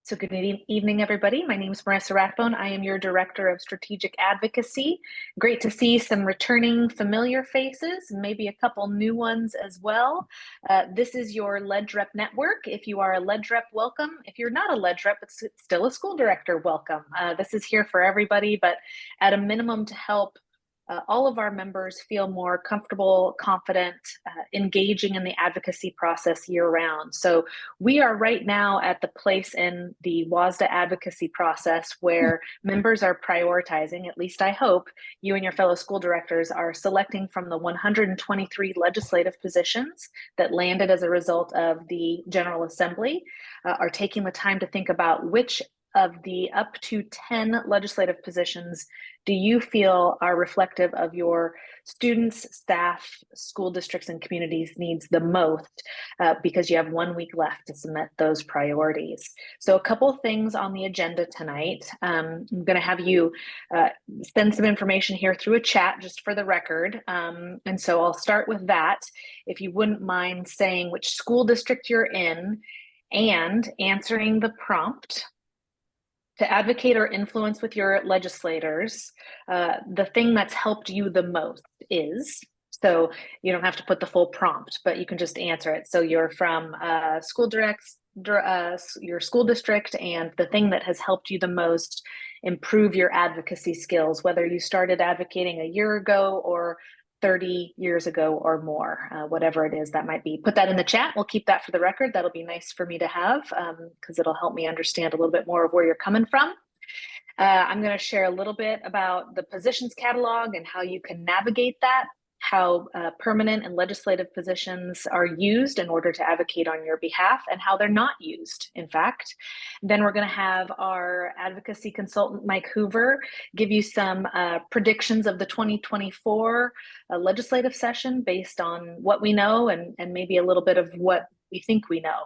So good evening, everybody. My name is Marissa Rathbone. I am your Director of Strategic Advocacy. Great to see some returning familiar faces, maybe a couple new ones as well. This is your LEDREP network. If you are a LEDREP, welcome. If you're not a LEDREP, but still a school director, welcome. This is here for everybody, but at a minimum to help all of our members feel more comfortable, confident, engaging in the advocacy process year round. So we are right now at the place in the WSSDA advocacy process where members are prioritizing, at least I hope, you and your fellow school directors are selecting from the 123 legislative positions that landed as a result of the General Assembly, are taking the time to think about which of the up to 10 legislative positions do you feel are reflective of your students, staff, school districts, and communities needs the most because you have 1 week left to submit those priorities. So a couple of things on the agenda tonight. I'm going to have you send some information here through a chat just for the record. And so I'll start with that. If you wouldn't mind saying which school district you're in and answering the prompt. To advocate or influence with your legislators, the thing that's helped you the most is, so you don't have to put the full prompt, but you can just answer it. So you're from your school district, and the thing that has helped you the most improve your advocacy skills, whether you started advocating a year ago or 30 years ago or more, whatever it is that might be. Put that in the chat. We'll keep that for the record. That'll be nice for me to have because it'll help me understand a little bit more of where you're coming from. I'm going to share a little bit about the positions catalog and how you can navigate that, how permanent and legislative positions are used in order to advocate on your behalf and how they're not used, in fact. Then we're going to have our advocacy consultant, Mike Hoover, give you some predictions of the 2024 legislative session based on what we know and maybe a little bit of what we think we know,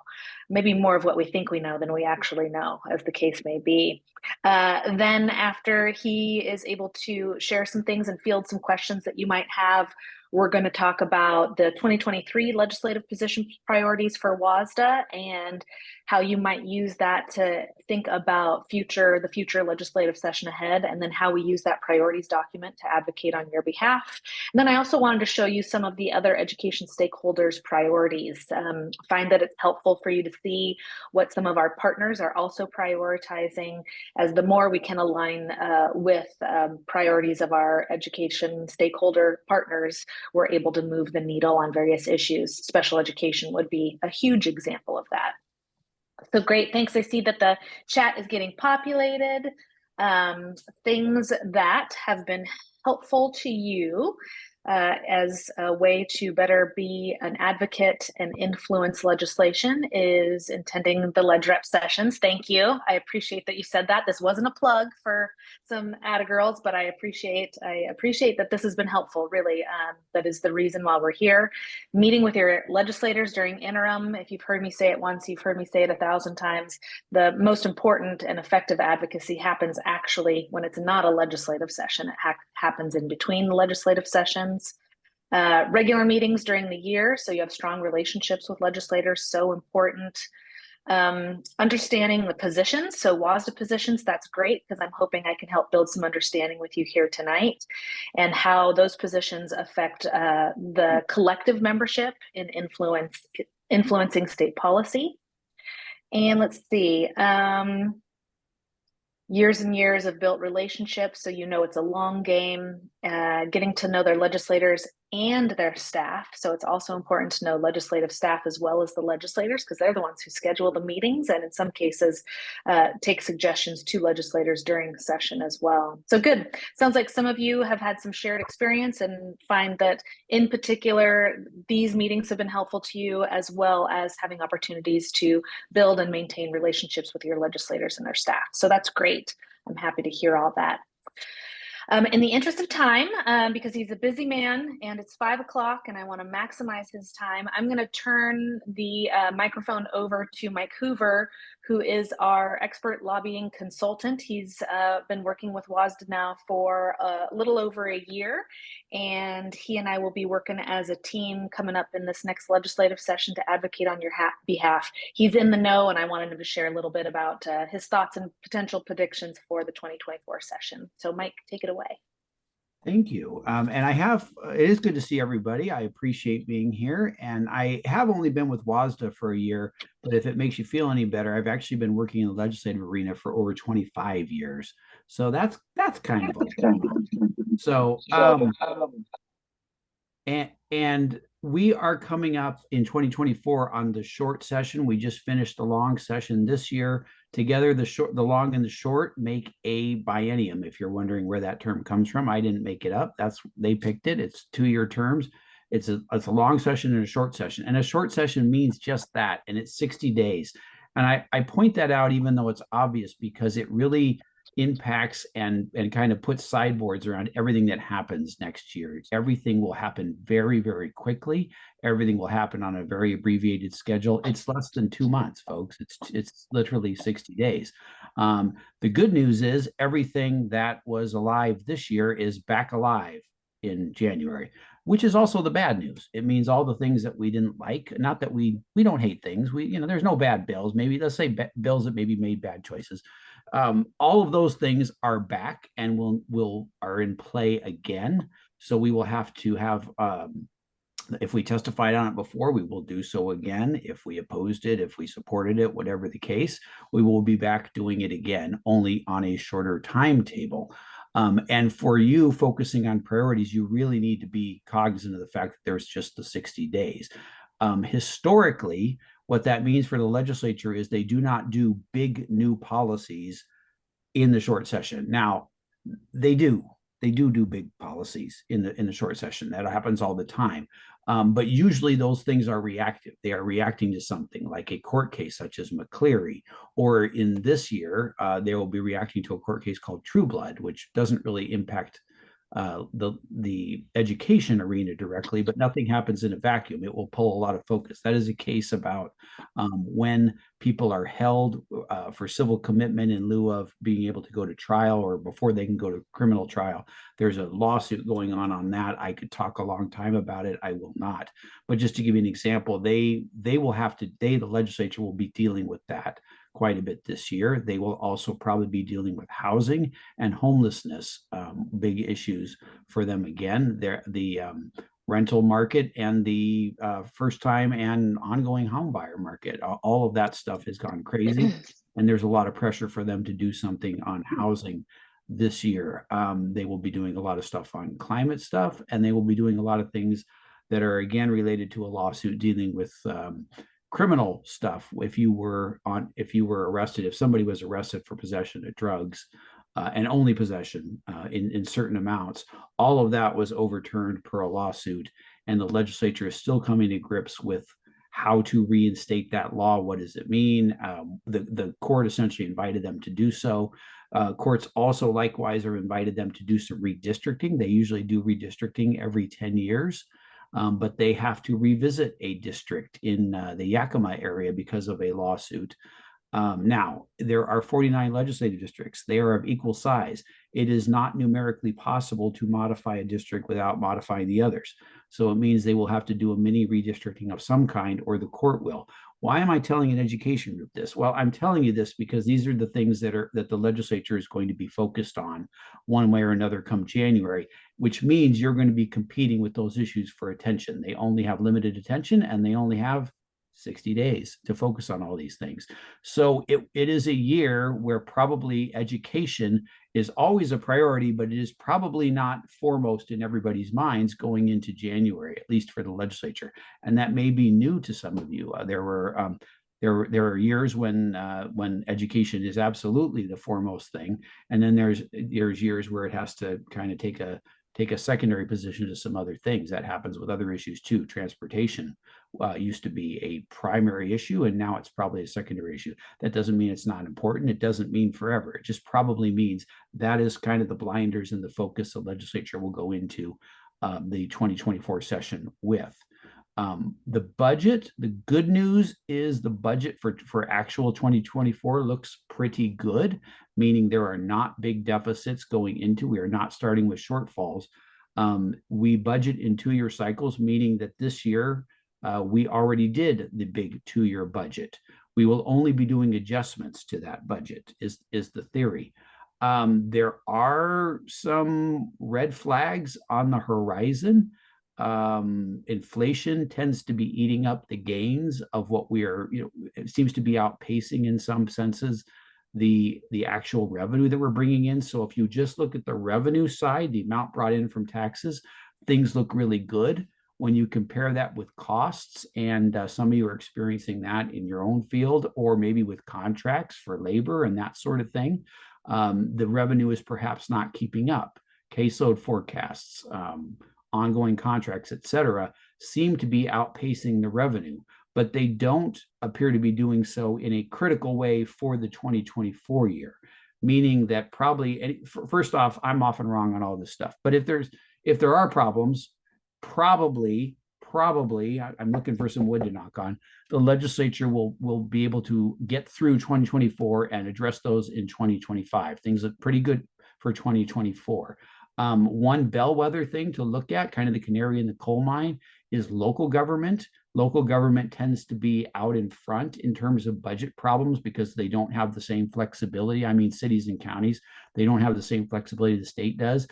maybe more of what we think we know than we actually know, as the case may be. Then after he is able to share some things and field some questions that you might have, we're going to talk about the 2023 legislative position priorities for WSSDA and how you might use that to think about the future legislative session ahead, and then how we use that priorities document to advocate on your behalf. And then I also wanted to show you some of the other education stakeholders' priorities. Find that it's helpful for you to see what some of our partners are also prioritizing, as the more we can align with priorities of our education stakeholder partners, we're able to move the needle on various issues. Special education would be a huge example of that. So great, thanks. I see that the chat is getting populated. Things that have been helpful to you as a way to better be an advocate and influence legislation is attending the LEDREP sessions. Thank you. I appreciate that you said that. This wasn't a plug for some girls, but I appreciate that this has been helpful, really. That is the reason why we're here. Meeting with your legislators during interim. If you've heard me say it once, you've heard me say it 1,000 times. The most important and effective advocacy happens actually when it's not a legislative session. It happens in between the legislative sessions. Regular meetings during the year, so you have strong relationships with legislators, so important. Understanding the positions, so WSSDA positions, that's great because I'm hoping I can help build some understanding with you here tonight and how those positions affect the collective membership in influencing state policy. And let's see, years and years of built relationships, so you know it's a long game, getting to know their legislators and their staff. So it's also important to know legislative staff as well as the legislators, because they're the ones who schedule the meetings and in some cases take suggestions to legislators during the session as well. So good. Sounds like some of you have had some shared experience and find that in particular, these meetings have been helpful to you, as well as having opportunities to build and maintain relationships with your legislators and their staff. So that's great. I'm happy to hear all that. In the interest of time, because he's a busy man and it's 5 o'clock and I want to maximize his time, I'm going to turn the microphone over to Mike Hoover, who is our expert lobbying consultant. He's been working with WSSDA now for a little over a year, and he and I will be working as a team coming up in this next legislative session to advocate on your behalf. He's in the know, and I wanted him to share a little bit about his thoughts and potential predictions for the 2024 session. So Mike, take it away. Thank you. And it is good to see everybody. I appreciate being here. And I have only been with WSSDA for a year, but if it makes you feel any better, I've actually been working in the legislative arena for over 25 years. So that's kind of a lot. So, and we are coming up in 2024 on the short session. We just finished the long session this year. Together, the long and the short make a biennium. If you're wondering where that term comes from, I didn't make it up. They picked it. It's 2-year terms. It's a long session and a short session. And a short session means just that. And it's 60 days. And I point that out, even though it's obvious, because it really impacts and kind of puts sideboards around everything that happens next year. Everything will happen very, very quickly. Everything will happen on a very abbreviated schedule. It's less than 2 months, folks. It's literally 60 days. The good news is everything that was alive this year is back alive in January, which is also the bad news. It means all the things that we didn't like, not that we don't hate things. There's no bad bills. Maybe let's say bills that maybe made bad choices. All of those things are back and are in play again. So we will have to have, if we testified on it before, we will do so again. If we opposed it, if we supported it, whatever the case, we will be back doing it again, only on a shorter timetable. And for you focusing on priorities, you really need to be cognizant of the fact that there's just the 60 days. Historically, what that means for the legislature is they do not do big new policies in the short session. Now, they do big policies in the short session. That happens all the time. But usually those things are reactive. They are reacting to something like a court case such as McCleary, or in this year, they will be reacting to a court case called True Blood, which doesn't really impact the education arena directly, but nothing happens in a vacuum. It will pull a lot of focus. That is a case about when people are held for civil commitment in lieu of being able to go to trial, or before they can go to criminal trial. There's a lawsuit going on that. I could talk a long time about it. I will not. But just to give you an example, the legislature will be dealing with that quite a bit this year. They will also probably be dealing with housing and homelessness, big issues for them again. The rental market and the first-time and ongoing home buyer market. All of that stuff has gone crazy, and there's a lot of pressure for them to do something on housing this year. They will be doing a lot of stuff on climate stuff, and they will be doing a lot of things that are, again, related to a lawsuit dealing with criminal stuff. If somebody was arrested for possession of drugs, and only possession in certain amounts, all of that was overturned per a lawsuit, and the legislature is still coming to grips with how to reinstate that law. What does it mean? The court essentially invited them to do so. Courts also likewise are invited them to do some redistricting. They usually do redistricting every 10 years. But they have to revisit a district in the Yakima area because of a lawsuit. Now, there are 49 legislative districts. They are of equal size. It is not numerically possible to modify a district without modifying the others. So it means they will have to do a mini redistricting of some kind, or the court will. Why am I telling an education group this? Well, I'm telling you this because these are the things that the legislature is going to be focused on one way or another come January, which means you're going to be competing with those issues for attention. They only have limited attention, and they only have 60 days to focus on all these things. So it is a year where probably education is always a priority, but it is probably not foremost in everybody's minds going into January, at least for the legislature. And that may be new to some of you. There are years when education is absolutely the foremost thing, and then there's years where it has to kind of take a secondary position to some other things. That happens with other issues too, transportation, used to be a primary issue, and now it's probably a secondary issue. That doesn't mean it's not important. It doesn't mean forever. It just probably means that is kind of the blinders and the focus the legislature will go into the 2024 session with. The budget, the good news is the budget for actual 2024 looks pretty good, meaning there are not big deficits going into. We are not starting with shortfalls. We budget in 2-year cycles, meaning that this year we already did the big 2-year budget. We will only be doing adjustments to that budget, is the theory. There are some red flags on the horizon. Inflation tends to be eating up the gains of what we are, it seems to be outpacing in some senses the actual revenue that we're bringing in. So if you just look at the revenue side, the amount brought in from taxes, things look really good. When you compare that with costs, and some of you are experiencing that in your own field, or maybe with contracts for labor and that sort of thing, the revenue is perhaps not keeping up. Caseload forecasts, ongoing contracts, et cetera, seem to be outpacing the revenue, but they don't appear to be doing so in a critical way for the 2024 year, meaning that probably, first off, I'm often wrong on all this stuff, but if there are problems, probably, I'm looking for some wood to knock on, the legislature will be able to get through 2024 and address those in 2025. Things look pretty good for 2024. One bellwether thing to look at, kind of the canary in the coal mine, is local government. Local government tends to be out in front in terms of budget problems because they don't have the same flexibility. I mean, cities and counties, they don't have the same flexibility the state does.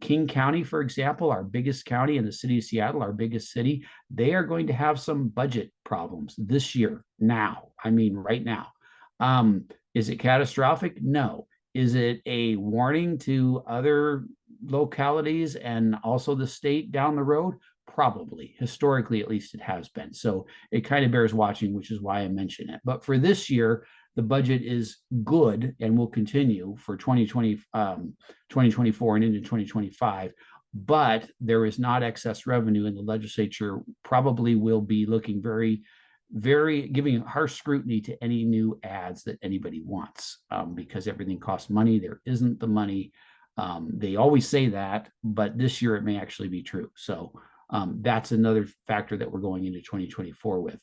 King County, for example, our biggest county in the city of Seattle, our biggest city, they are going to have some budget problems this year, now. I mean, right now. Is it catastrophic? No. Is it a warning to other localities and also the state down the road? Probably. Historically, at least it has been. So it kind of bears watching, which is why I mention it. But for this year, the budget is good and will continue for 2024 and into 2025. But there is not excess revenue, and the legislature probably will be looking very giving harsh scrutiny to any new ads that anybody wants, because everything costs money. There isn't the money. They always say that, but this year it may actually be true. So that's another factor that we're going into 2024 with.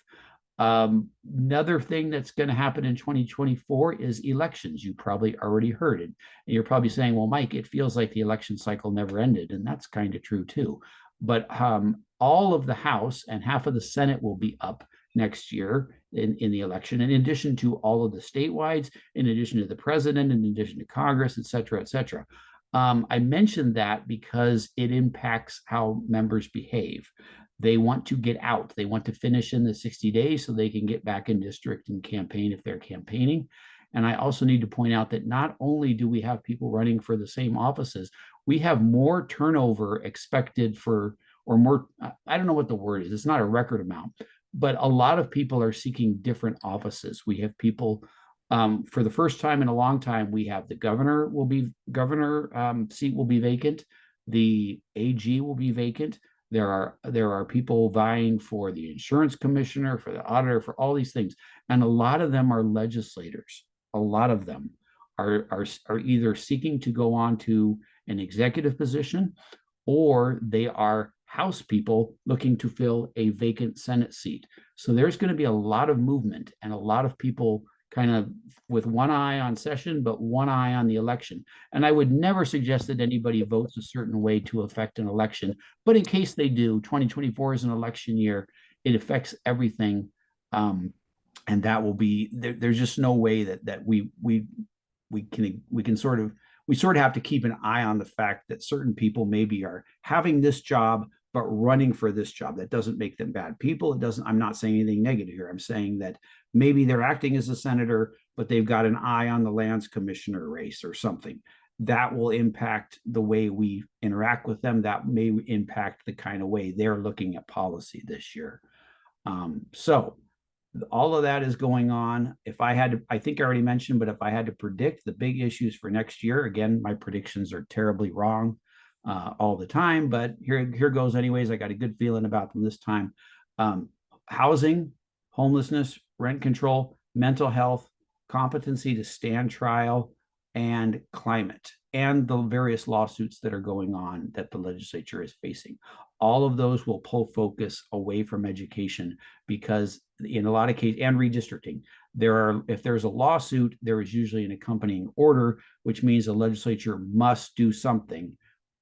Another thing that's going to happen in 2024 is elections. You probably already heard it. And you're probably saying, well, Mike, it feels like the election cycle never ended. And that's kind of true too. But all of the House and half of the Senate will be up next year in the election, in addition to all of the statewide, in addition to the president, in addition to Congress, et cetera, et cetera. I mentioned that because it impacts how members behave. They want to get out. They want to finish in the 60 days so they can get back in district and campaign if they're campaigning. And I also need to point out that not only do we have people running for the same offices, we have more turnover expected or more, I don't know what the word is. It's not a record amount, but a lot of people are seeking different offices. We have people, for the first time in a long time, we have the governor seat will be vacant. The AG will be vacant. There are people vying for the insurance commissioner, for the auditor, for all these things. And a lot of them are legislators. A lot of them are either seeking to go on to an executive position, or they are House people looking to fill a vacant Senate seat. So there's going to be a lot of movement and a lot of people kind of with one eye on session, but one eye on the election. And I would never suggest that anybody votes a certain way to affect an election. But in case they do, 2024 is an election year. It affects everything. And that will be, there's just no way that we sort of have to keep an eye on the fact that certain people maybe are having this job, but running for this job. That doesn't make them bad people. I'm not saying anything negative here. I'm saying that maybe they're acting as a senator, but they've got an eye on the lands commissioner race or something. That will impact the way we interact with them. That may impact the kind of way they're looking at policy this year. So all of that is going on. If I had to, I think I already mentioned, but if I had to predict the big issues for next year, again, my predictions are terribly wrong all the time, but here goes anyways. I got a good feeling about them this time. housing, homelessness, rent control, mental health, competency to stand trial, and climate, and the various lawsuits that are going on that the legislature is facing. All of those will pull focus away from education because in a lot of cases, and redistricting, if there's a lawsuit, there is usually an accompanying order, which means the legislature must do something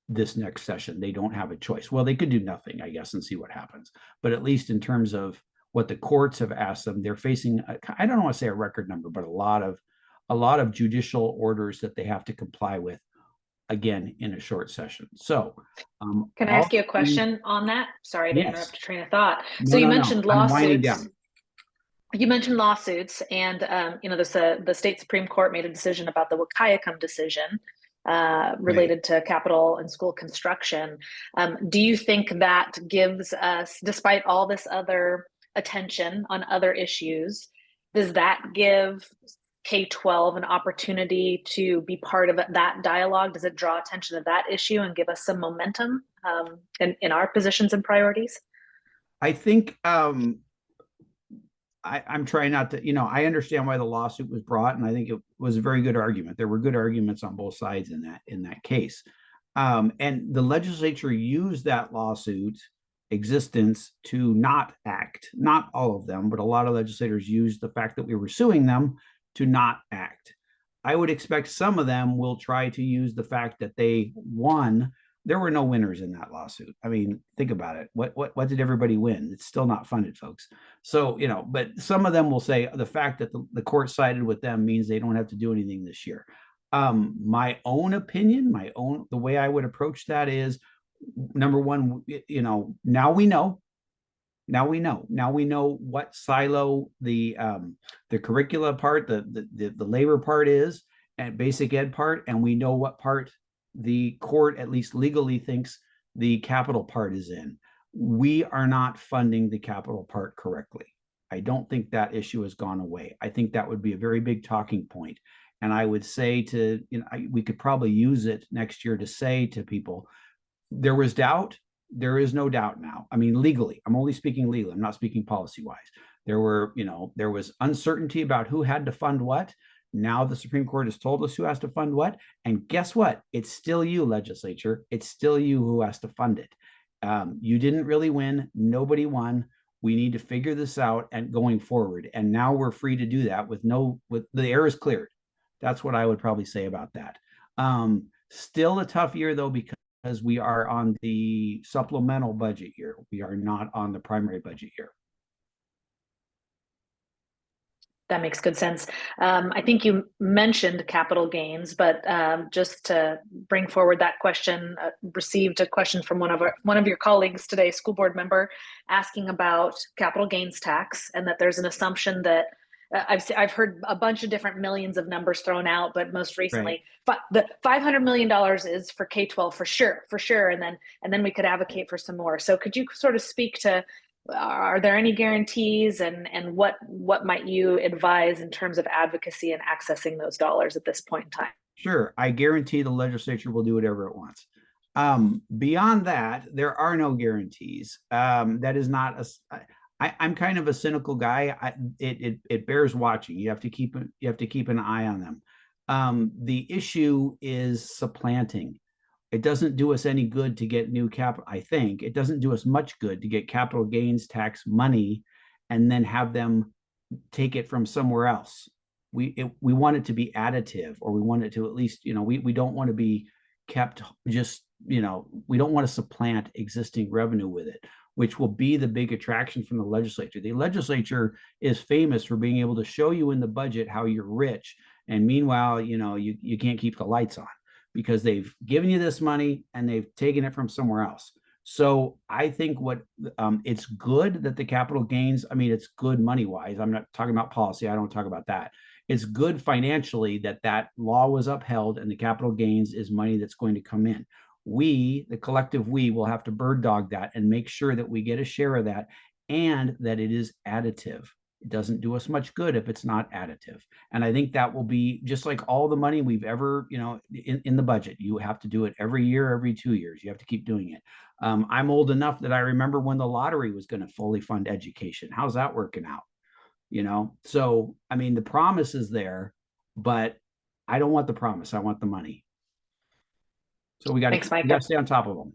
this next session. They don't have a choice. Well, they could do nothing, I guess, and see what happens. But at least in terms of what the courts have asked them, they're facing, I don't want to say a record number, but a lot of judicial orders that they have to comply with, again, in a short session. So can I ask you a question on that? Sorry to yes. interrupt your train of thought. No, So you no, no. mentioned I'm winding lawsuits. down. You mentioned lawsuits, and the state Supreme Court made a decision about the Wahkiakum decision related to capital and school construction. Do you think that gives us, despite all this other attention on other issues, does that give K-12 an opportunity to be part of that dialogue? Does it draw attention to that issue and give us some momentum in our positions and priorities? I think I'm trying not to, I understand why the lawsuit was brought, and I think it was a very good argument. There were good arguments on both sides in that case. And the legislature used that lawsuit existence to not act. Not all of them, but a lot of legislators used the fact that we were suing them to not act. I would expect some of them will try to use the fact that they won. There were no winners in that lawsuit. I mean, think about it. What did everybody win? It's still not funded, folks. So, but some of them will say the fact that the court sided with them means they don't have to do anything this year. My own opinion, the way I would approach that is, number one, now we know what silo the curricula part, the labor part is, and basic ed part, and we know what part the court, at least legally, thinks the capital part is in. We are not funding the capital part correctly. I don't think that issue has gone away. I think that would be a very big talking point. And I would say we could probably use it next year to say to people, there was doubt. There is no doubt now. I mean, legally, I'm only speaking legally. I'm not speaking policy wise. There was uncertainty about who had to fund what. Now the Supreme Court has told us who has to fund what. And guess what? It's still you, legislature. It's still you who has to fund it. You didn't really win. Nobody won. We need to figure this out and going forward. And now we're free to do that with the air is cleared. That's what I would probably say about that. Still a tough year though, because we are on the supplemental budget year. We are not on the primary budget year. That makes good sense. I think you mentioned capital gains, but just to bring forward that question, received a question from one of your colleagues today, school board member, asking about capital gains tax, and that there's an assumption that I've heard a bunch of different millions of numbers thrown out, but most recently, but the $500 million is for K-12 for sure, and then we could advocate for some more. So could you sort of speak to, are there any guarantees, and what might you advise in terms of advocacy and accessing those dollars at this point in time? Sure, I guarantee the legislature will do whatever it wants. Beyond that, there are no guarantees. That is not I'm kind of a cynical guy. It bears watching. You have to keep an eye on them. The issue is supplanting. It doesn't do us any good to get new capital. I think it doesn't do us much good to get capital gains tax money and then have them take it from somewhere else. We want it to be additive, or we want it to at least, we don't want to be kept just, we don't want to supplant existing revenue with it, which will be the big attraction from the legislature. The legislature is famous for being able to show you in the budget how you're rich. And meanwhile, you can't keep the lights on because they've given you this money and they've taken it from somewhere else. So I think it's good that the capital gains, it's good money wise. I'm not talking about policy. I don't talk about that. It's good financially that law was upheld and the capital gains is money that's going to come in. We, the collective we, will have to bird dog that and make sure that we get a share of that and that it is additive. It doesn't do us much good if it's not additive. And I think that will be just like all the money we've ever, in the budget. You have to do it every year, every 2 years. You have to keep doing it. I'm old enough that I remember when the lottery was going to fully fund education. How's that working out? So I mean, the promise is there, but I don't want the promise. I want the money. So Thanks, we Mike. got to stay on top of them.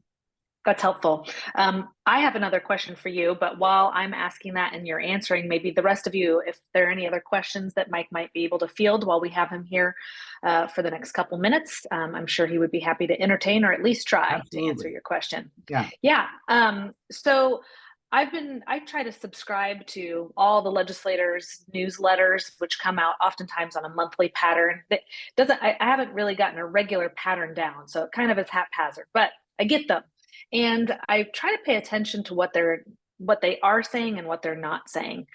That's helpful. I have another question for you, but while I'm asking that and you're answering, maybe the rest of you, if there are any other questions that Mike might be able to field while we have him here for the next couple minutes, I'm sure he would be happy to entertain or at least try to answer Absolutely. your question. Yeah. Yeah. So I try to subscribe to all the legislators' newsletters, which come out oftentimes on a monthly pattern. That I haven't really gotten a regular pattern down, so it kind of is haphazard, but I get them. And I try to pay attention to what they are saying and what they're not saying.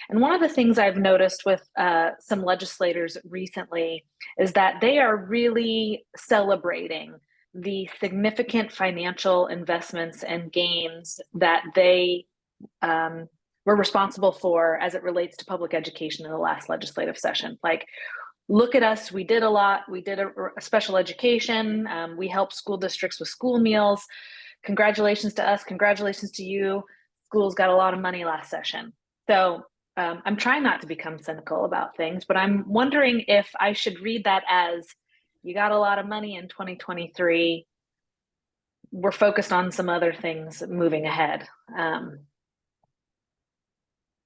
And one of the things I've noticed with some legislators recently is that they are really celebrating the significant financial investments and gains that they were responsible for as it relates to public education in the last legislative session. Like, look at us, we did a lot. We did a special education. We helped school districts with school meals. Congratulations to us. Congratulations to you. Schools got a lot of money last session. So I'm trying not to become cynical about things, but I'm wondering if I should read that as you got a lot of money in 2023. We're focused on some other things moving ahead.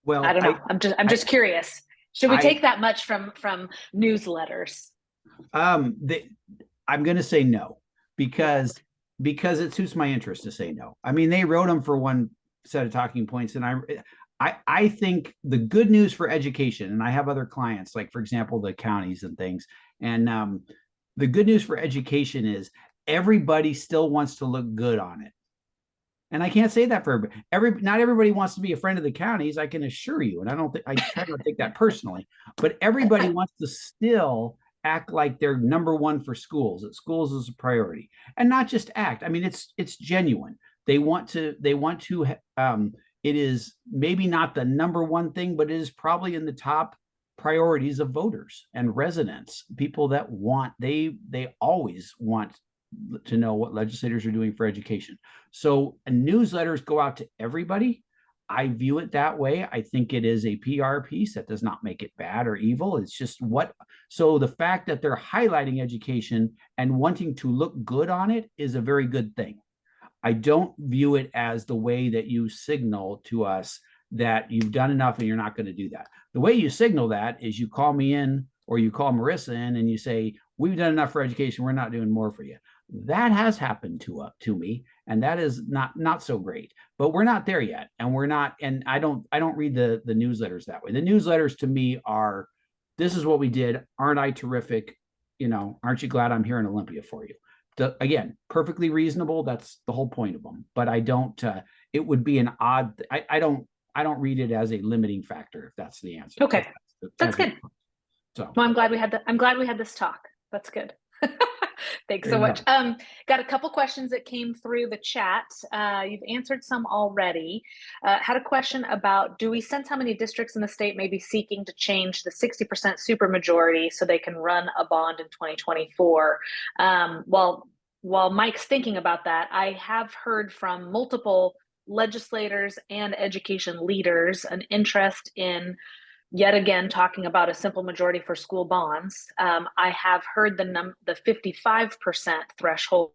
Well, I don't know. I'm just curious. Should we take that much from newsletters? I'm going to say no because it suits my interest to say no. I mean, they wrote them for one set of talking points, and I think the good news for education, and I have other clients, like for example, the counties and things, and the good news for education is everybody still wants to look good on it. And I can't say that for not everybody wants to be a friend of the counties, I can assure you. And I try not to take that personally, but everybody wants to still act like they're number one for schools, that schools is a priority, and not just act. I mean, it's genuine. They want to, it is maybe not the number one thing, but it is probably in the top priorities of voters and residents, people that they always want to know what legislators are doing for education. So newsletters go out to everybody. I view it that way. I think it is a PR piece. That does not make it bad or evil. It's just so the fact that they're highlighting education and wanting to look good on it is a very good thing. I don't view it as the way that you signal to us that you've done enough and you're not going to do that. The way you signal that is you call me in or you call Marissa in and you say, we've done enough for education, we're not doing more for you. That has happened to me, and that is not so great. But we're not there yet, and we're not. And I don't read the newsletters that way. The newsletters to me are, this is what we did. Aren't I terrific? Aren't you glad I'm here in Olympia for you? Again, perfectly reasonable. That's the whole point of them. But I don't. It would be an odd. I don't read it as a limiting factor if that's the answer. Okay, that's good. So, well, I'm glad we had this talk. That's good. Thanks so much. Got a couple questions that came through the chat. You've answered some already. Had a question about, do we sense how many districts in the state may be seeking to change the 60% supermajority so they can run a bond in 2024? While Mike's thinking about that, I have heard from multiple legislators and education leaders an interest in yet again talking about a simple majority for school bonds. I have heard the 55% threshold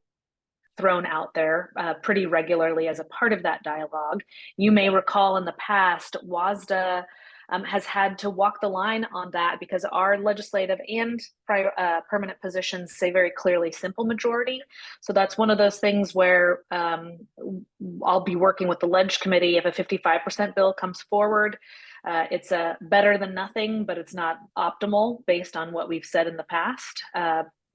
thrown out there pretty regularly as a part of that dialogue. You may recall in the past, WSSDA has had to walk the line on that because our legislative and permanent positions say very clearly simple majority. So that's one of those things where I'll be working with the Leg Committee if a 55% bill comes forward. It's better than nothing, but it's not optimal based on what we've said in the past.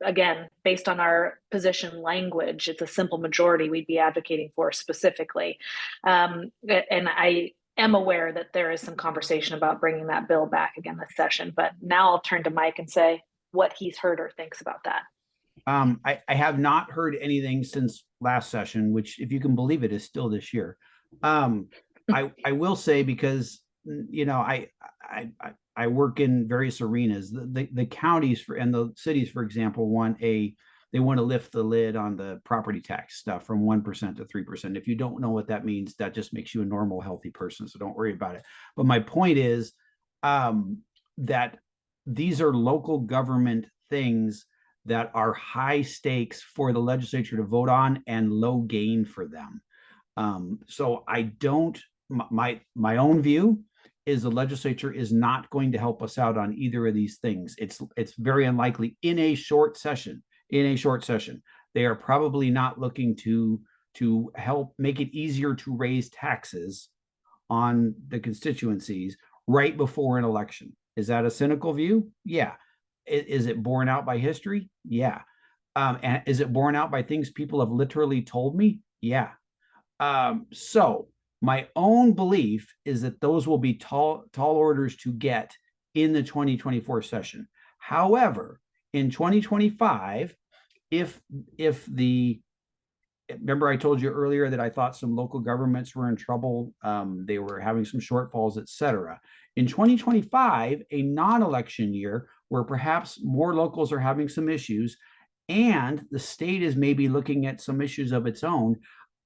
Again, based on our position language, it's a simple majority we'd be advocating for specifically. And I am aware that there is some conversation about bringing that bill back again this session, but now I'll turn to Mike and say what he's heard or thinks about that. I have not heard anything since last session, which, if you can believe it, is still this year. I will say, because you know, I work in various arenas. The counties and the cities, for example, they want to lift the lid on the property tax stuff from 1% to 3%. If you don't know what that means, that just makes you a normal, healthy person. So don't worry about it. But my point is that these are local government things that are high stakes for the legislature to vote on and low gain for them. So I don't, my own view is the legislature is not going to help us out on either of these things. It's very unlikely in a short session. They are probably not looking to help make it easier to raise taxes on the constituencies right before an election. Is that a cynical view? Yeah. Is it borne out by history? Yeah. And is it borne out by things people have literally told me? Yeah. So my own belief is that those will be tall orders to get in the 2024 session. However, in 2025, if the remember I told you earlier that I thought some local governments were in trouble, they were having some shortfalls, etc. In 2025, a non-election year where perhaps more locals are having some issues and the state is maybe looking at some issues of its own,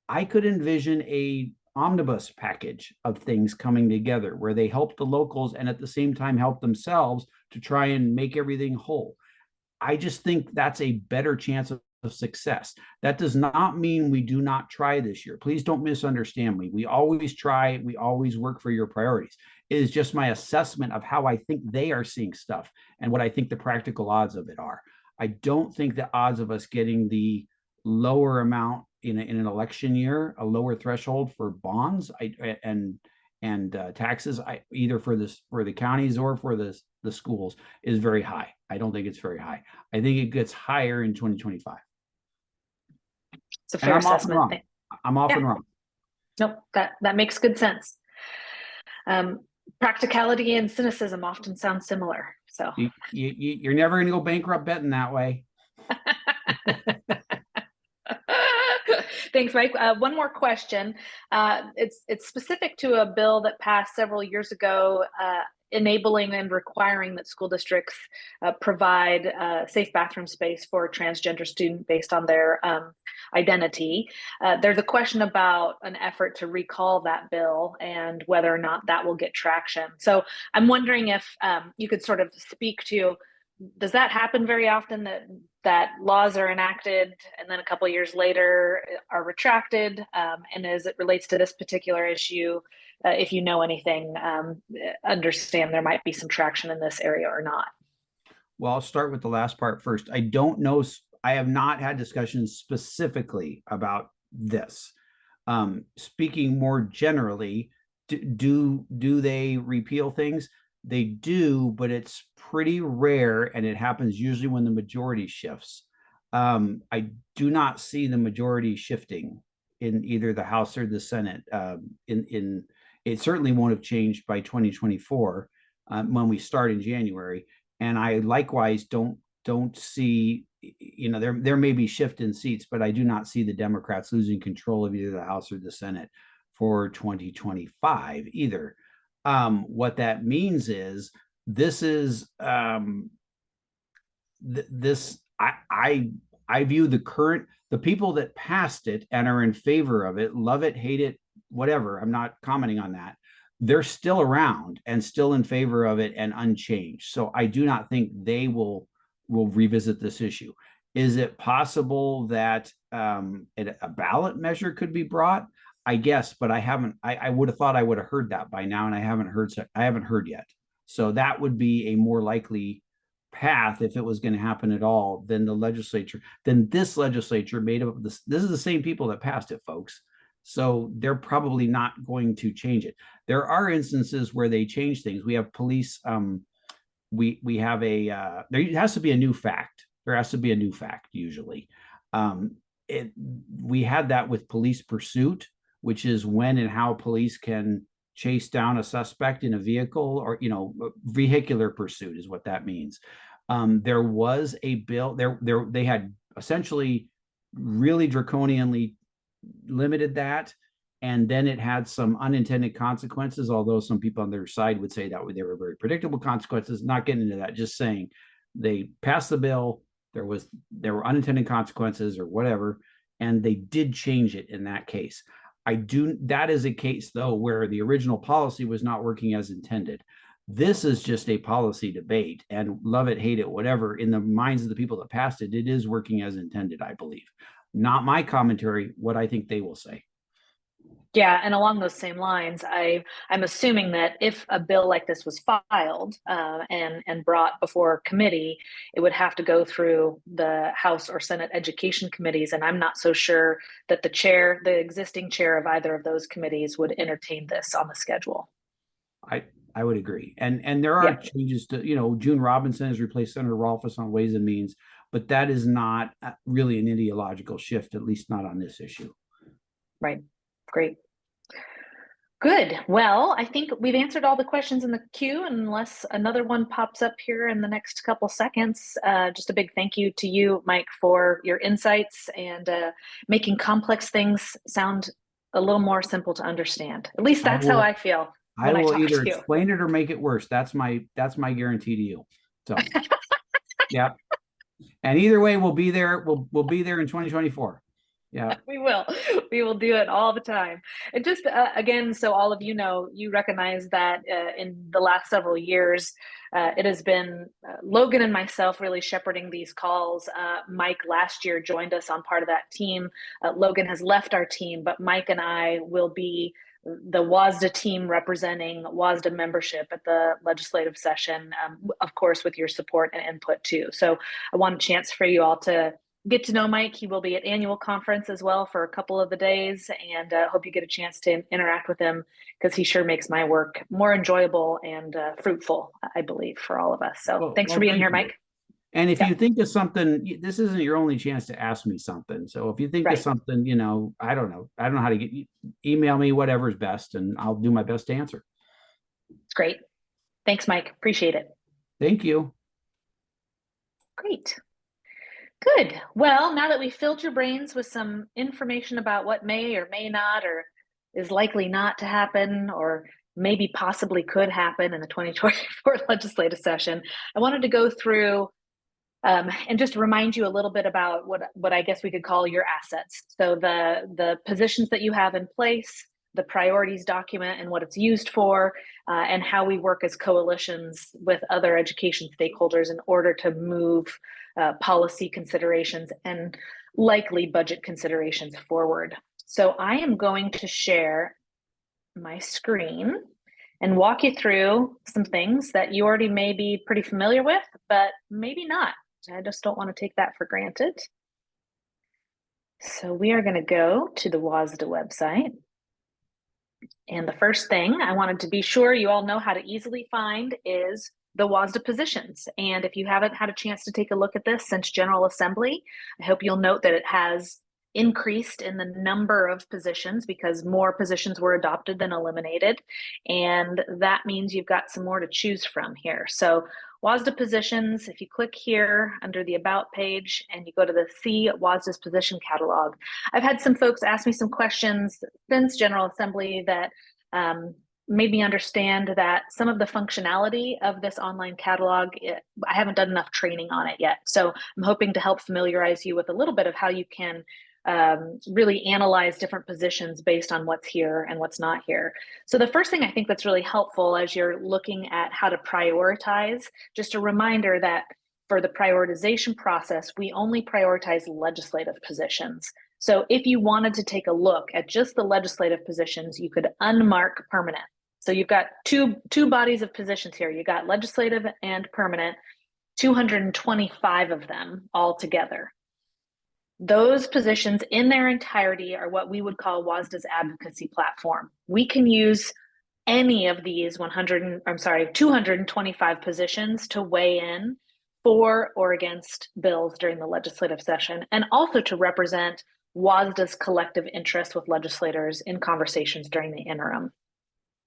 I could envision a omnibus package of things coming together where they help the locals and at the same time help themselves to try and make everything whole. I just think that's a better chance of success. That does not mean we do not try this year. Please don't misunderstand me. We always try, we always work for your priorities. It is just my assessment of how I think they are seeing stuff and what I think the practical odds of it are. I don't think the odds of us getting the lower amount in an election year, a lower threshold for bonds and taxes, either for the counties or for the schools, is very high. I don't think it's very high. I think it gets higher in 2025. It's a fair assessment. I'm often wrong. Nope, that makes good sense. Practicality and cynicism often sound similar. So you're never going to go bankrupt betting that way. Thanks, Mike. One more question. It's specific to a bill that passed several years ago, enabling and requiring that school districts provide safe bathroom space for a transgender student based on their identity. There's a question about an effort to recall that bill and whether or not that will get traction. So I'm wondering if you could sort of speak to, does that happen very often, that laws are enacted and then a couple of years later are retracted? And as it relates to this particular issue, if you know anything, understand there might be some traction in this area or not. Well, I'll start with the last part first. I don't know. I have not had discussions specifically about this. Speaking more generally, do they repeal things? They do, but it's pretty rare, and it happens usually when the majority shifts. I do not see the majority shifting in either the House or the Senate. It certainly won't have changed by 2024 when we start in January. And I likewise don't see, you know, there may be shift in seats, but I do not see the Democrats losing control of either the House or the Senate for 2025 either. What that means is this is this I view the people that passed it and are in favor of it, love it, hate it, whatever. I'm not commenting on that. They're still around and still in favor of it and unchanged. So I do not think they will revisit this issue. Is it possible that a ballot measure could be brought? I guess, but I would have thought I would have heard that by now, and I haven't heard yet. So that would be a more likely path if it was going to happen at all than this legislature made up of this. This is the same people that passed it, folks. So they're probably not going to change it. There are instances where they change things. We have police. We have there has to be a new fact. There has to be a new fact usually. We had that with police pursuit, which is when and how police can chase down a suspect in a vehicle, or, you know, vehicular pursuit is what that means. There was a bill they had essentially really draconianly limited that. and then it had some unintended consequences, although some people on their side would say that they were very predictable consequences. Not getting into that, just saying they passed the bill, there were unintended consequences or whatever, and they did change it in that case. That is a case though where the original policy was not working as intended. This is just a policy debate, and love it, hate it, whatever, in the minds of the people that passed it, it is working as intended, I believe. Not my commentary, what I think they will say. Yeah, and along those same lines, I'm assuming that if a bill like this was filed and brought before committee, it would have to go through the House or Senate Education committees, and I'm not so sure that the existing chair of either of those committees, would entertain this on the schedule. I would agree, and there are Yeah, changes to, June Robinson has replaced Senator Rolfes on Ways and Means, but that is not really an ideological shift, at least not on this issue. right. Great. Good. Well, I think we've answered all the questions in the queue, unless another one pops up here in the next couple seconds. Just a big thank you to you, Mike, for your insights and making complex things sound a little more simple to understand. At least that's how I feel I when I will talk either to you. explain it or make it worse. That's my guarantee to you. So, yeah. And either way, we'll be there. We'll be there in 2024. Yeah. We will do it all the time. And just again, so all of you know, you recognize that in the last several years, it has been Logan and myself really shepherding these calls. Mike last year joined us on part of that team. Logan has left our team, but Mike and I will be the WSSDA team representing WSSDA membership at the legislative session, of course, with your support and input too. So I want a chance for you all to get to know Mike. He will be at annual conference as well for a couple of the days, and hope you get a chance to interact with him, because he sure makes my work more enjoyable and fruitful, I believe, for all of us. So thanks for being thank here, you. Mike. And if Yeah, you think of something, this isn't your only chance to ask me something. So if you think of right. something, I don't know how to email me, whatever's best, and I'll do my best to answer. It's great. Thanks, Mike. Appreciate it. Thank you. Great. Good. Well, now that we filled your brains with some information about what may or may not, or is likely not to happen, or maybe possibly could happen in the 2024 legislative session, I wanted to go through and just remind you a little bit about what I guess we could call your assets. So the positions that you have in place, the priorities document and what it's used for, and how we work as coalitions with other education stakeholders in order to move policy considerations and likely budget considerations forward. So I am going to share my screen and walk you through some things that you already may be pretty familiar with, but maybe not. I just don't want to take that for granted. So we are going to go to the WSSDA website. And the first thing I wanted to be sure you all know how to easily find is the WSSDA positions. And if you haven't had a chance to take a look at this since General Assembly, I hope you'll note that it has increased in the number of positions because more positions were adopted than eliminated. And that means you've got some more to choose from here. So WSSDA positions, if you click here under the About page and you go to the See WSSDA's Position Catalog, I've had some folks ask me some questions since General Assembly that made me understand that some of the functionality of this online catalog, I haven't done enough training on it yet. So I'm hoping to help familiarize you with a little bit of how you can really analyze different positions based on what's here and what's not here. So the first thing I think that's really helpful as you're looking at how to prioritize, just a reminder that for the prioritization process, we only prioritize legislative positions. So if you wanted to take a look at just the legislative positions, you could unmark permanent. So you've got two bodies of positions here. You got legislative and permanent, 225 of them all together. Those positions in their entirety are what we would call WSSDA's advocacy platform. We can use any of these 225 positions to weigh in for or against bills during the legislative session, and also to represent WSSDA's collective interest with legislators in conversations during the interim.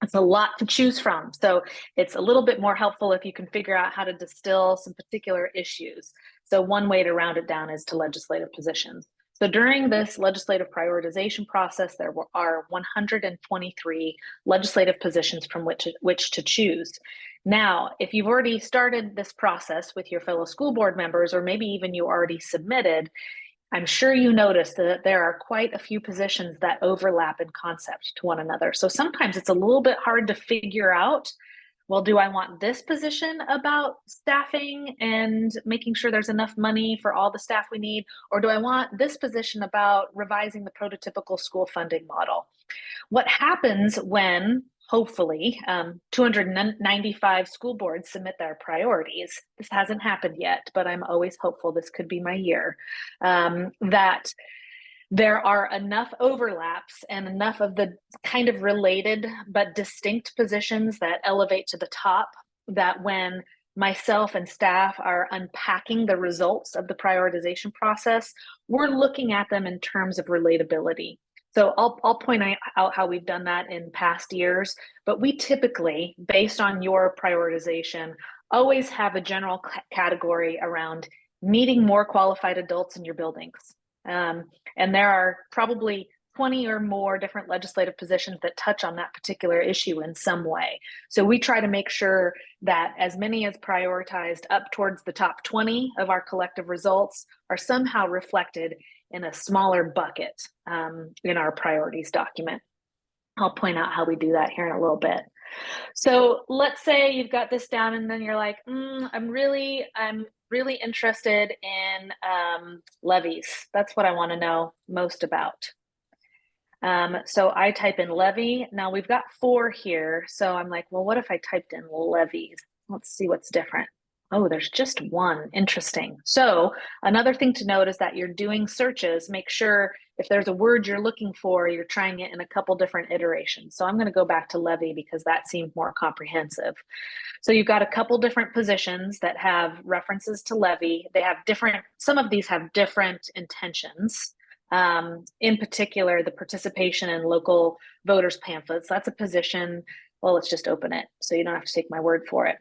It's a lot to choose from. So it's a little bit more helpful if you can figure out how to distill some particular issues. So one way to round it down is to legislative positions. So during this legislative prioritization process, there are 123 legislative positions from which to choose. Now, if you've already started this process with your fellow school board members, or maybe even you already submitted, I'm sure you noticed that there are quite a few positions that overlap in concept to one another. So sometimes it's a little bit hard to figure out, well, do I want this position about staffing and making sure there's enough money for all the staff we need? Or do I want this position about revising the prototypical school funding model? What happens when, hopefully, 295 school boards submit their priorities? This hasn't happened yet, but I'm always hopeful this could be my year, that there are enough overlaps and enough of the kind of related but distinct positions that elevate to the top that when myself and staff are unpacking the results of the prioritization process, we're looking at them in terms of relatability. So I'll point out how we've done that in past years, but we typically, based on your prioritization, always have a general category around needing more qualified adults in your buildings. And there are probably 20 or more different legislative positions that touch on that particular issue in some way. So we try to make sure that as many as prioritized up towards the top 20 of our collective results are somehow reflected in a smaller bucket in our priorities document. I'll point out how we do that here in a little bit. So let's say you've got this down and then you're like, I'm really interested in levies. That's what I want to know most about. So I type in levy. Now we've got 4 here. So I'm like, well, what if I typed in levies? Let's see what's different. Oh, there's just 1. Interesting. So another thing to note is that you're doing searches. Make sure if there's a word you're looking for, you're trying it in a couple different iterations. So I'm going to go back to levy because that seemed more comprehensive. So you've got a couple different positions that have references to levy. They have different, some of these have different intentions. In particular, the participation in local voters pamphlets. That's a position, well, let's just open it so you don't have to take my word for it.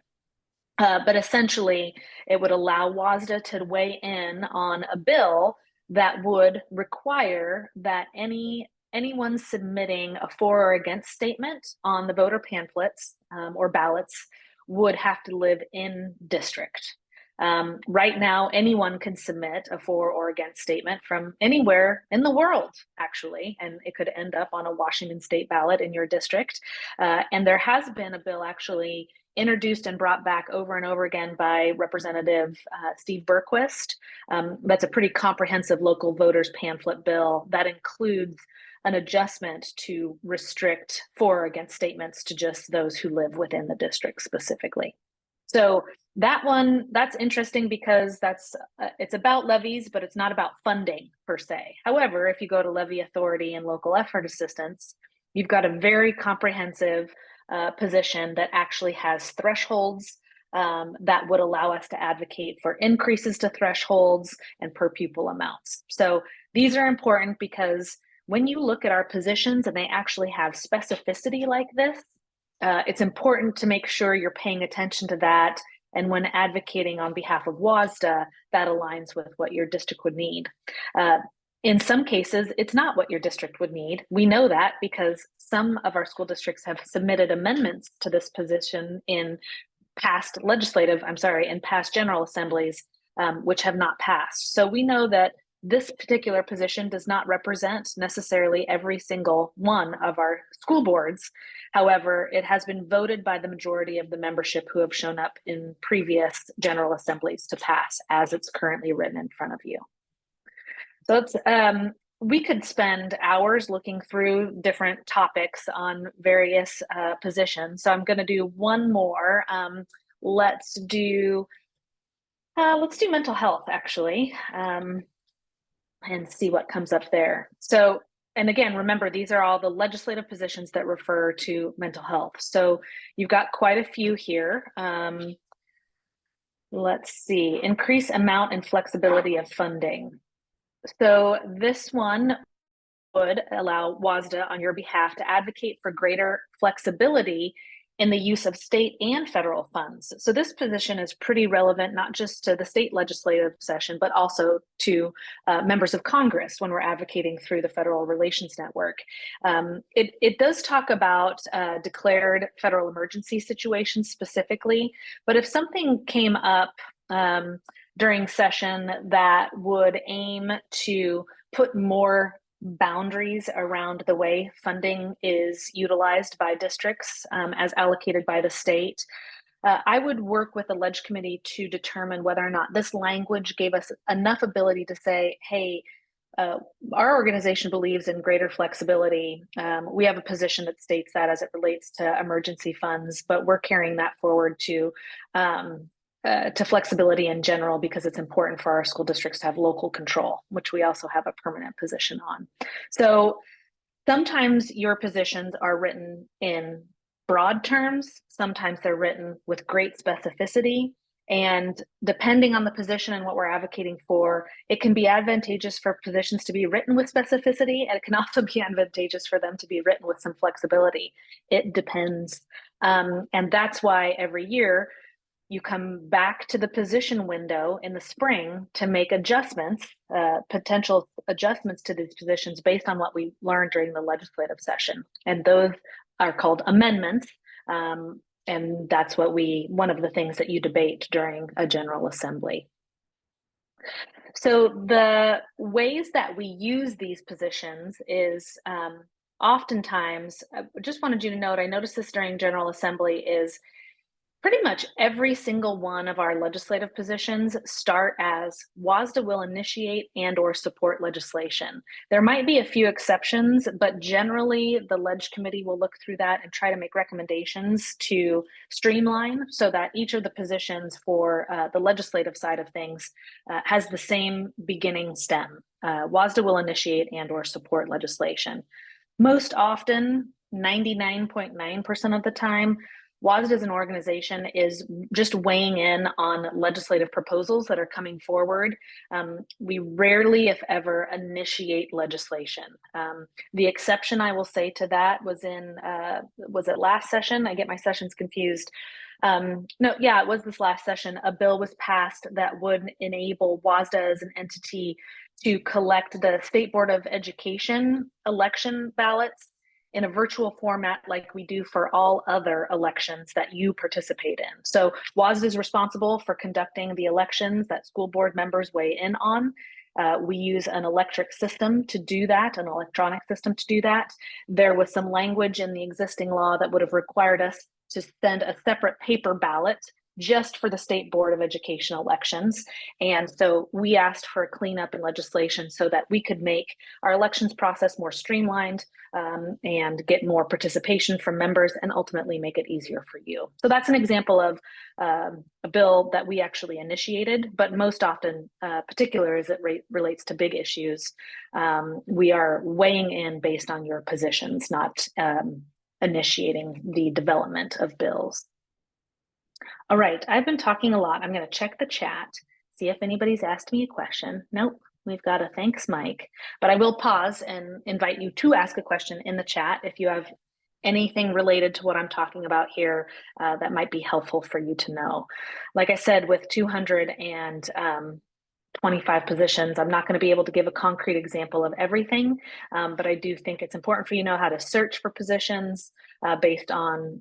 But essentially, it would allow WSSDA to weigh in on a bill that would require that anyone submitting a for or against statement on the voter pamphlets or ballots would have to live in district. Right now, anyone can submit a for or against statement from anywhere in the world, actually, and it could end up on a Washington state ballot in your district. And there has been a bill actually introduced and brought back over and over again by Representative Steve Berquist. That's a pretty comprehensive local voters pamphlet bill that includes an adjustment to restrict for or against statements to just those who live within the district specifically. So that one, that's interesting because that's it's about levies, but it's not about funding per se. However, if you go to levy authority and local effort assistance, you've got a very comprehensive position that actually has thresholds that would allow us to advocate for increases to thresholds and per pupil amounts. So these are important because when you look at our positions and they actually have specificity like this, it's important to make sure you're paying attention to that. And when advocating on behalf of WSSDA, that aligns with what your district would need. In some cases, it's not what your district would need. We know that because some of our school districts have submitted amendments to this position in past General Assemblies, which have not passed. So we know that this particular position does not represent necessarily every single one of our school boards. However, it has been voted by the majority of the membership who have shown up in previous General Assemblies to pass as it's currently written in front of you. So it's, we could spend hours looking through different topics on various positions. So I'm going to do one more. Let's do mental health actually, and see what comes up there. So, and again, remember, these are all the legislative positions that refer to mental health. So you've got quite a few here. Let's see, increase amount and flexibility of funding. So this one would allow WSSDA on your behalf to advocate for greater flexibility in the use of state and federal funds. So this position is pretty relevant, not just to the state legislative session, but also to members of Congress when we're advocating through the Federal Relations Network. It does talk about declared federal emergency situations specifically, but if something came up during session that would aim to put more boundaries around the way funding is utilized by districts as allocated by the state, I would work with the Leg Committee to determine whether or not this language gave us enough ability to say, hey, our organization believes in greater flexibility. We have a position that states that as it relates to emergency funds, but we're carrying that forward to flexibility in general because it's important for our school districts to have local control, which we also have a permanent position on. So sometimes your positions are written in broad terms, sometimes they're written with great specificity, and depending on the position and what we're advocating for, it can be advantageous for positions to be written with specificity, and it can also be advantageous for them to be written with some flexibility. It depends. And that's why every year you come back to the position window in the spring to make adjustments, potential adjustments to these positions based on what we learned during the legislative session. And those are called amendments. And that's one of the things that you debate during a General Assembly. So the ways that we use these positions is oftentimes, I just wanted you to note, I noticed this during General Assembly, is pretty much every single one of our legislative positions start as WSSDA will initiate and or support legislation. There might be a few exceptions, but generally the Leg Committee will look through that and try to make recommendations to streamline so that each of the positions for the legislative side of things has the same beginning stem. WSSDA will initiate and or support legislation. Most often, 99.9% of the time, WSSDA as an organization is just weighing in on legislative proposals that are coming forward. We rarely, if ever, initiate legislation. The exception I will say to that was it last session? I get my sessions confused. It was this last session. A bill was passed that would enable WSSDA as an entity to collect the State Board of Education election ballots in a virtual format like we do for all other elections that you participate in. So WSSDA is responsible for conducting the elections that school board members weigh in on. We use an electric system to do that, an electronic system to do that. There was some language in the existing law that would have required us to send a separate paper ballot just for the State Board of Education elections. And so we asked for a cleanup in legislation so that we could make our elections process more streamlined and get more participation from members and ultimately make it easier for you. So that's an example of a bill that we actually initiated, but most often, particularly as it relates to big issues, we are weighing in based on your positions, not initiating the development of bills. All right, I've been talking a lot. I'm going to check the chat, see if anybody's asked me a question. Nope, we've got a thanks, Mike. But I will pause and invite you to ask a question in the chat if you have anything related to what I'm talking about here that might be helpful for you to know. Like I said, with 225 positions, I'm not going to be able to give a concrete example of everything, but I do think it's important for you to know how to search for positions based on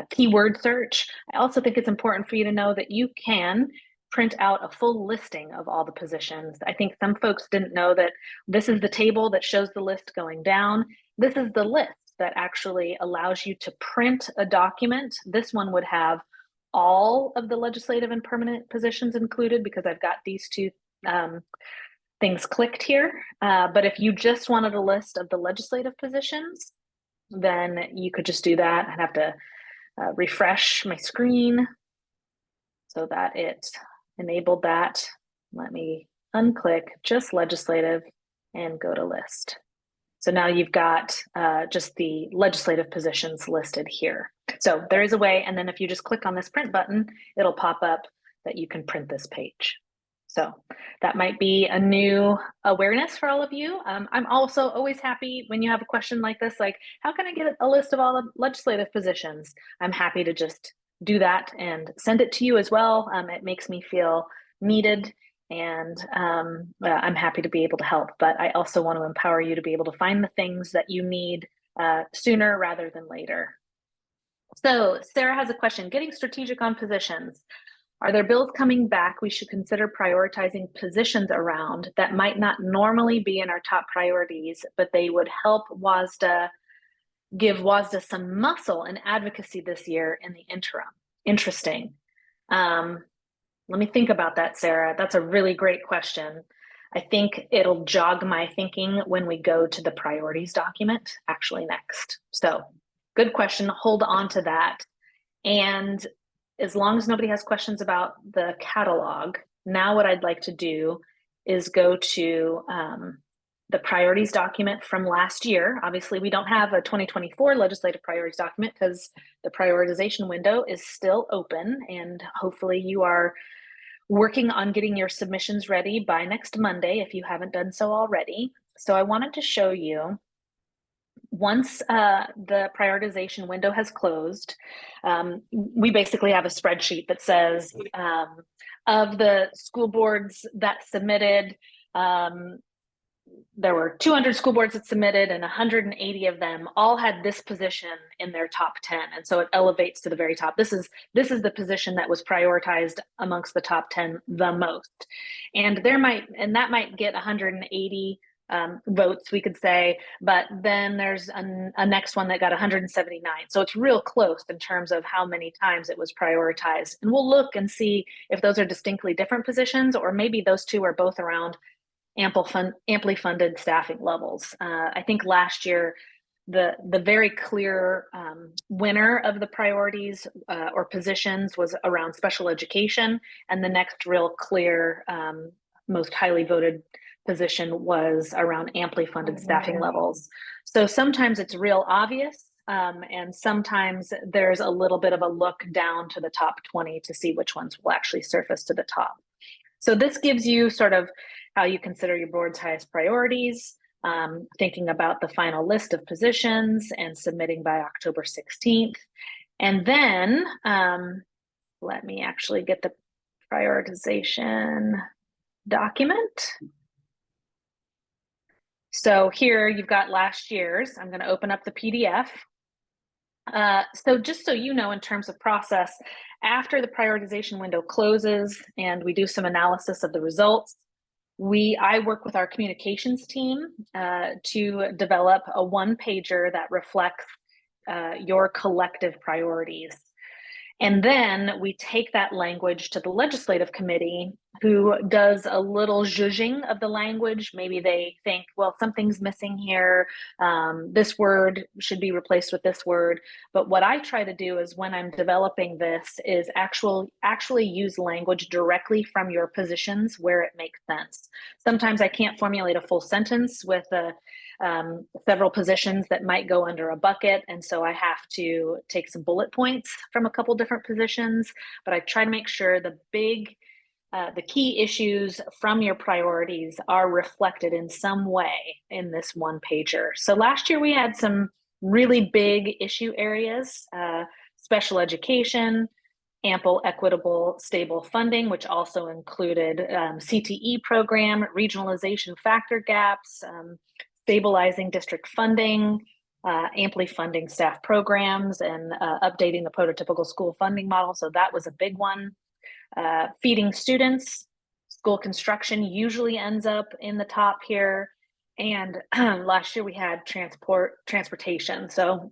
keyword search. I also think it's important for you to know that you can print out a full listing of all the positions. I think some folks didn't know that this is the table that shows the list going down. This is the list that actually allows you to print a document. This one would have all of the legislative and permanent positions included because I've got these two things clicked here. But if you just wanted a list of the legislative positions, then you could just do that. I'd have to refresh my screen so that it enabled that. Let me unclick just legislative and go to list. So now you've got just the legislative positions listed here. So there is a way, and then if you just click on this print button, it'll pop up that you can print this page. So that might be a new awareness for all of you. I'm also always happy when you have a question like this, like, how can I get a list of all the legislative positions? I'm happy to just do that and send it to you as well. It makes me feel needed, and I'm happy to be able to help. But I also want to empower you to be able to find the things that you need sooner rather than later. So Sarah has a question, getting strategic on positions. Are there bills coming back we should consider prioritizing positions around that might not normally be in our top priorities, but they would help WSSDA, give WSSDA some muscle and advocacy this year in the interim? Interesting. Let me think about that, Sarah. That's a really great question. I think it'll jog my thinking when we go to the priorities document actually next. So good question. Hold on to that. And as long as nobody has questions about the catalog, now what I'd like to do is go to the priorities document from last year. Obviously, we don't have a 2024 legislative priorities document because the prioritization window is still open, and hopefully you are working on getting your submissions ready by next Monday if you haven't done so already. So I wanted to show you, once the prioritization window has closed, we basically have a spreadsheet that says of the school boards that submitted, there were 200 school boards that submitted, and 180 of them all had this position in their top 10. And so it elevates to the very top. This is the position that was prioritized amongst the top 10 the most. And that might get 180 votes, we could say, but then there's a next one that got 179. So it's real close in terms of how many times it was prioritized. And we'll look and see if those are distinctly different positions, or maybe those two are both around amply funded staffing levels. I think last year, the very clear winner of the priorities or positions was around special education, and the next real clear most highly voted position was around amply funded staffing levels. So sometimes it's real obvious, and sometimes there's a little bit of a look down to the top 20 to see which ones will actually surface to the top. So this gives you sort of how you consider your board's highest priorities, thinking about the final list of positions and submitting by October 16th. And then let me actually get the prioritization document. So here you've got last year's. I'm going to open up the PDF. So just so you know, in terms of process, after the prioritization window closes and we do some analysis of the results, I work with our communications team to develop a one-pager that reflects your collective priorities. And then we take that language to the legislative committee, who does a little zhuzhing of the language. Maybe they think, well, something's missing here. This word should be replaced with this word. But what I try to do is, when I'm developing this, is actually use language directly from your positions where it makes sense. Sometimes I can't formulate a full sentence with several positions that might go under a bucket, and so I have to take some bullet points from a couple different positions, but I try to make sure the key issues from your priorities are reflected in some way in this one pager. So last year we had some really big issue areas: special education, ample, equitable, stable funding, which also included CTE program, regionalization factor gaps, stabilizing district funding, amply funding staff programs, and updating the prototypical school funding model. So that was a big one. Feeding students, school construction usually ends up in the top here. And last year we had transportation. So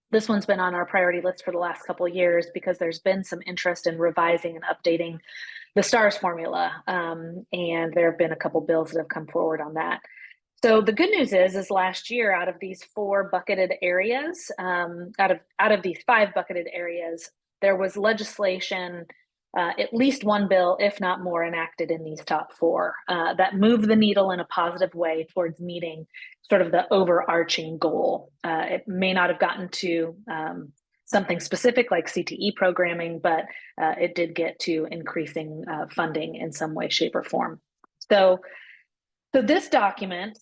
this one's been on our priority list for the last couple of years because there's been some interest in revising and updating the STARS formula. And there have been a couple bills that have come forward on that. So the good news is last year, out of these 4 bucketed areas, out of these 5 bucketed areas, there was legislation, at least one bill, if not more, enacted in these top 4 that moved the needle in a positive way towards meeting sort of the overarching goal. It may not have gotten to something specific like CTE programming, but it did get to increasing funding in some way, shape, or form. So this document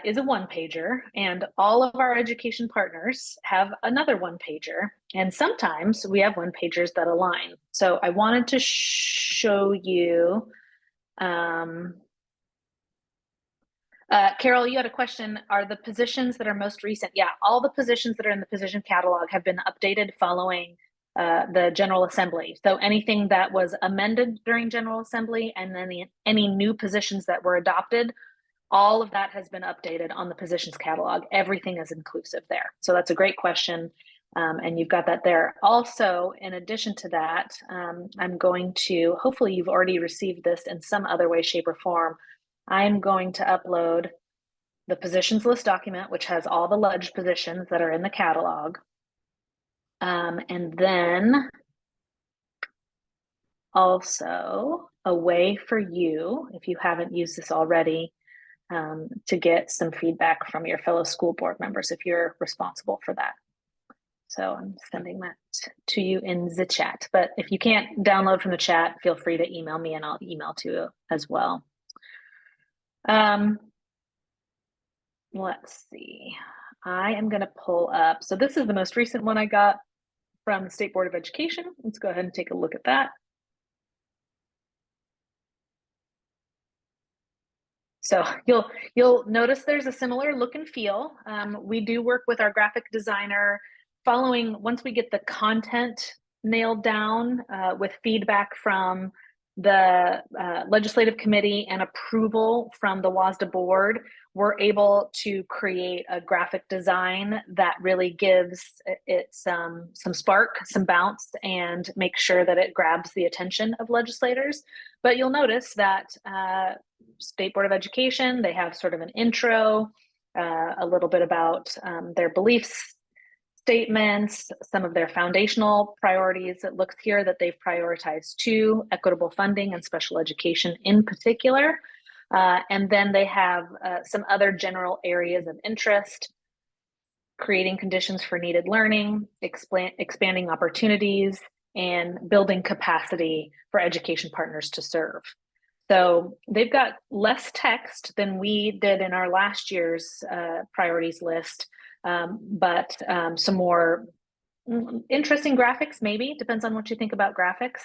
is a one-pager, and all of our education partners have another one-pager, and sometimes we have one-pagers that align. So I wanted to show you, Carol, you had a question. Are the positions that are most recent? Yeah, all the positions that are in the position catalog have been updated following the General Assembly. So anything that was amended during General Assembly and then any new positions that were adopted, all of that has been updated on the positions catalog. Everything is inclusive there. So that's a great question. And you've got that there. Also, in addition to that, I'm going to, hopefully you've already received this in some other way, shape, or form. I'm going to upload the positions list document, which has all the ledge positions that are in the catalog. And then also a way for you, if you haven't used this already, to get some feedback from your fellow school board members if you're responsible for that. So I'm sending that to you in the chat. But if you can't download from the chat, feel free to email me and I'll email to you as well. Let's see. I am going to pull up. So this is the most recent one I got from the State Board of Education. Let's go ahead and take a look at that. So you'll notice there's a similar look and feel. We do work with our graphic designer following, once we get the content nailed down with feedback from the legislative committee and approval from the WSSDA board, we're able to create a graphic design that really gives it some spark, some bounce, and make sure that it grabs the attention of legislators. But you'll notice that State Board of Education, they have sort of an intro, a little bit about their beliefs, statements, some of their foundational priorities. It looks here that they've prioritized 2, equitable funding and special education in particular. And then they have some other general areas of interest, creating conditions for needed learning, expanding opportunities, and building capacity for education partners to serve. So they've got less text than we did in our last year's priorities list, but some more interesting graphics, maybe, depends on what you think about graphics.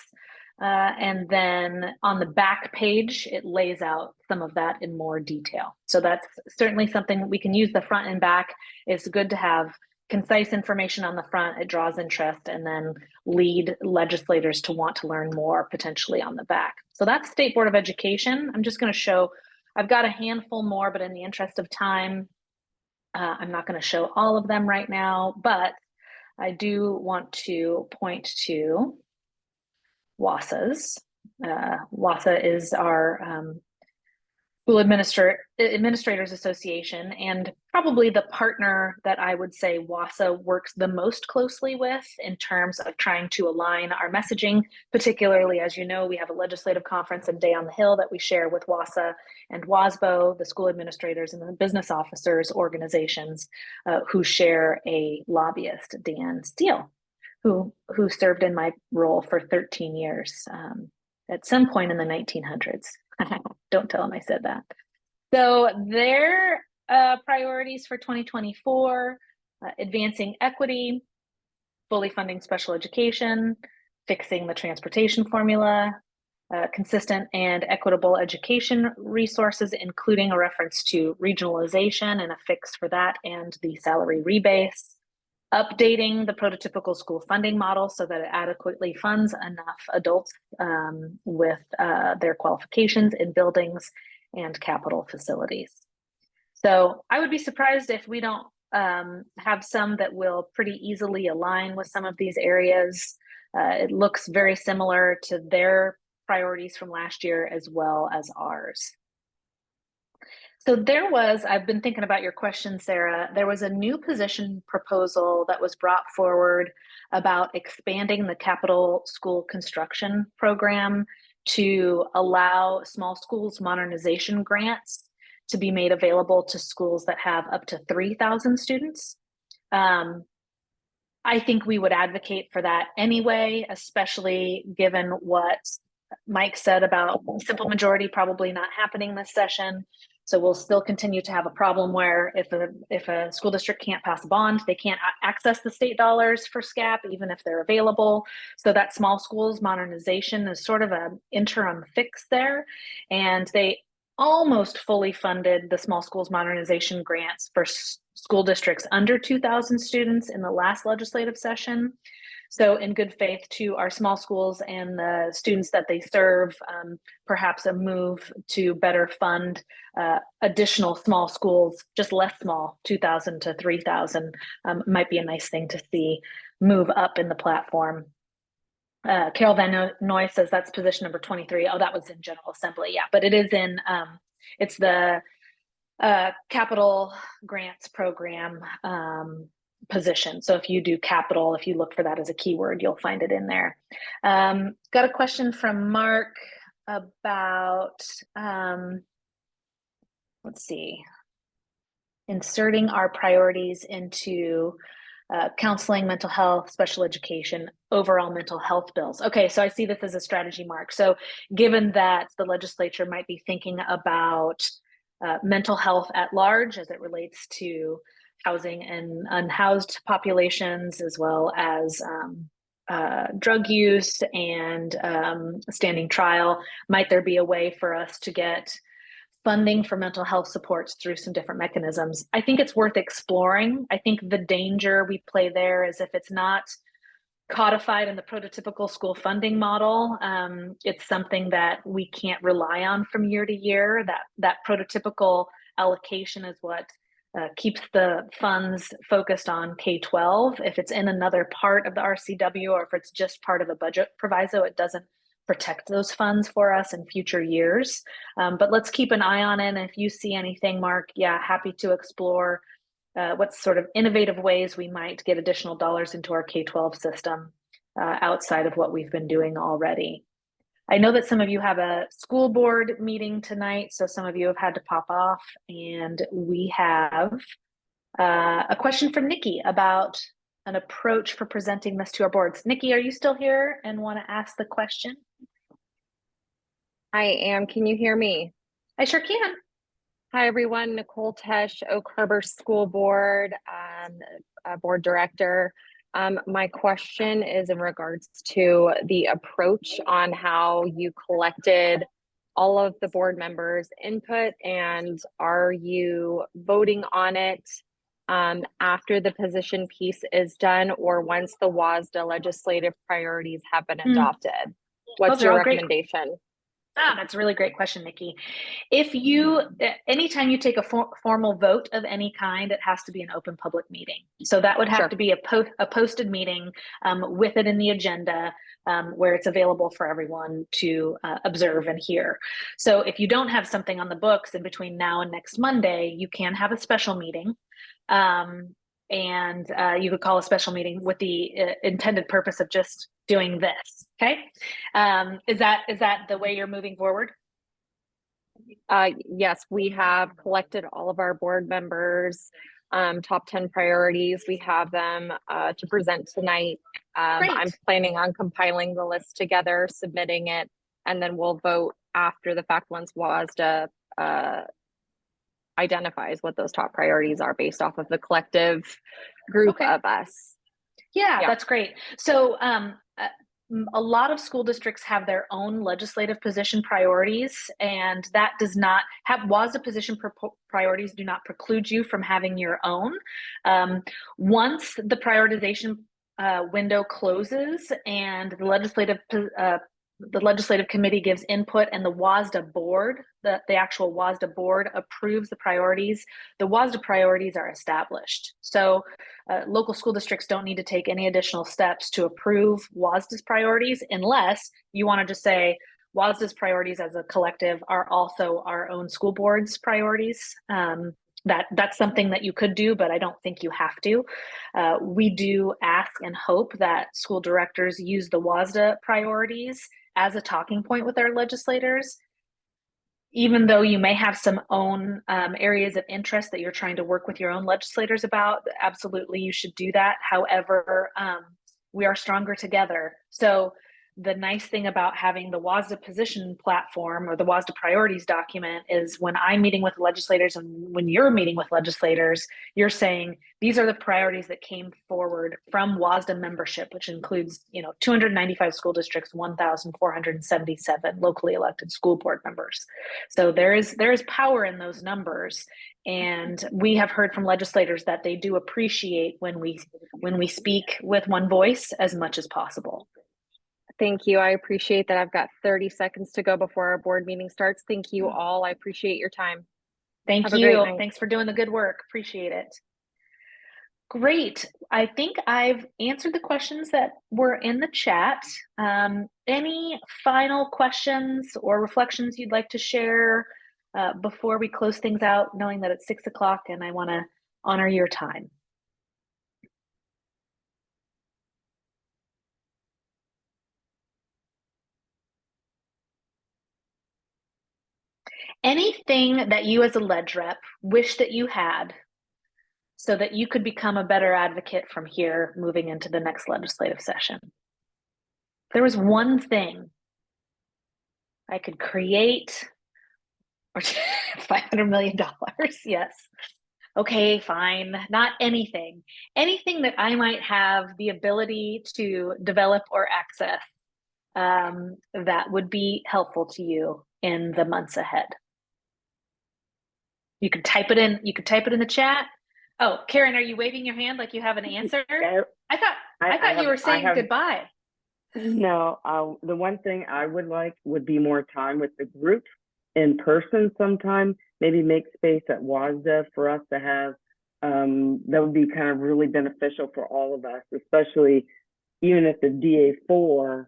And then on the back page, it lays out some of that in more detail. So that's certainly something we can use the front and back. It's good to have concise information on the front. It draws interest and then lead legislators to want to learn more potentially on the back. So that's State Board of Education. I'm just going to show, I've got a handful more, but in the interest of time, I'm not going to show all of them right now, but I do want to point to WSSDA's. WSSDA is our School Administrators Association, and probably the partner that I would say WSSDA works the most closely with in terms of trying to align our messaging, particularly, as you know, we have a legislative conference and Day on the Hill that we share with WSSDA and WSBO, the school administrators and the business officers organizations who share a lobbyist, Dan Steele, who served in my role for 13 years at some point in the 1900s. Don't tell them I said that. So their priorities for 2024, advancing equity, fully funding special education, fixing the transportation formula, consistent and equitable education resources, including a reference to regionalization and a fix for that and the salary rebase, updating the prototypical school funding model so that it adequately funds enough adults with their qualifications in buildings and capital facilities. So I would be surprised if we don't have some that will pretty easily align with some of these areas. It looks very similar to their priorities from last year as well as ours. So there was, I've been thinking about your question, Sarah, there was a new position proposal that was brought forward about expanding the capital school construction program to allow small schools modernization grants to be made available to schools that have up to 3,000 students. I think we would advocate for that anyway, especially given what Mike said about simple majority probably not happening this session. So we'll still continue to have a problem where if a school district can't pass a bond, they can't access the state dollars for SCAP, even if they're available. So that small schools modernization is sort of an interim fix there. And they almost fully funded the small schools modernization grants for school districts under 2,000 students in the last legislative session. So in good faith to our small schools and the students that they serve, perhaps a move to better fund additional small schools, just less small, 2,000 to 3,000, might be a nice thing to see move up in the platform. Carol Van Noy says that's position number 23. Oh, that was in General Assembly. Yeah, but it is in, it's the capital grants program position. So if you do capital, if you look for that as a keyword, you'll find it in there. Got a question from Mark about, let's see, inserting our priorities into counseling, mental health, special education, overall mental health bills. Okay, so I see this as a strategy, Mark. So given that the legislature might be thinking about mental health at large as it relates to housing and unhoused populations, as well as drug use and standing trial, might there be a way for us to get funding for mental health supports through some different mechanisms? I think it's worth exploring. I think the danger we play there is if it's not codified in the prototypical school funding model, it's something that we can't rely on from year to year. That prototypical allocation is what keeps the funds focused on K-12. If it's in another part of the RCW or if it's just part of the budget proviso, it doesn't protect those funds for us in future years. But let's keep an eye on it. And if you see anything, Mark, yeah, happy to explore what sort of innovative ways we might get additional dollars into our K-12 system outside of what we've been doing already. I know that some of you have a school board meeting tonight, so some of you have had to pop off, and we have a question from Nikki about an approach for presenting this to our boards. Nikki, are you still here and want to ask the question? I am. Can you hear me? I sure can. Hi, everyone. Nicole Tesh, Oak Harbor School Board, Board Director. My question is in regards to the approach on how you collected all of the board members' input, and are you voting on it after the position piece is done or once the WSSDA legislative priorities have been adopted? What's your recommendation? That's a really great question, Nikki. If you, anytime you take a formal vote of any kind, it has to be an open public meeting. So that would have to be a posted meeting with it in the agenda where it's available for everyone to observe and hear. So if you don't have something on the books in between now and next Monday, you can have a special meeting. And you could call a special meeting with the intended purpose of just doing this. Okay. Is that the way you're moving forward? Yes, we have collected all of our board members' top 10 priorities. We have them to present tonight. I'm planning on compiling the list together, submitting it, and then we'll vote after the fact once WSSDA identifies what those top priorities are based off of the collective group of us. Yeah, that's great. So a lot of school districts have their own legislative position priorities, and that does not have WSSDA position priorities do not preclude you from having your own. Once the prioritization window closes and the legislative committee gives input and the WSSDA board, the actual WSSDA board approves the priorities, the WSSDA priorities are established. So local school districts don't need to take any additional steps to approve WSSDA's priorities unless you want to just say WSSDA's priorities as a collective are also our own school board's priorities. That's something that you could do, but I don't think you have to. We do ask and hope that school directors use the WSSDA priorities as a talking point with our legislators. even though you may have some own areas of interest that you're trying to work with your own legislators about, absolutely you should do that. However, we are stronger together. So the nice thing about having the WSSDA position platform or the WSSDA priorities document is when I'm meeting with legislators and when you're meeting with legislators, you're saying these are the priorities that came forward from WSSDA membership, which includes 295 school districts, 1,477 locally elected school board members. So there is power in those numbers. And we have heard from legislators that they do appreciate when we speak with one voice as much as possible. Thank you. I appreciate that. I've got 30 seconds to go before our board meeting starts. Thank you all. I appreciate your time. Thank Have a great you. night. Thanks for doing the good work. Appreciate it. Great. I think I've answered the questions that were in the chat. Any final questions or reflections you'd like to share before we close things out, knowing that it's 6 o'clock and I want to honor your time? Anything that you as a ledge rep wish that you had so that you could become a better advocate from here moving into the next legislative session? There was one thing I could create, or $500 million, yes. Okay, fine, not anything. Anything that I might have the ability to develop or access that would be helpful to you in the months ahead. You could type it in. You could type it in the chat. Oh, Karen, are you waving your hand like you have an answer? I thought you were saying goodbye. No, the one thing I would like would be more time with the group in person sometime. Maybe make space at WSSDA for us to have. That would be kind of really beneficial for all of us, especially even if the DA4,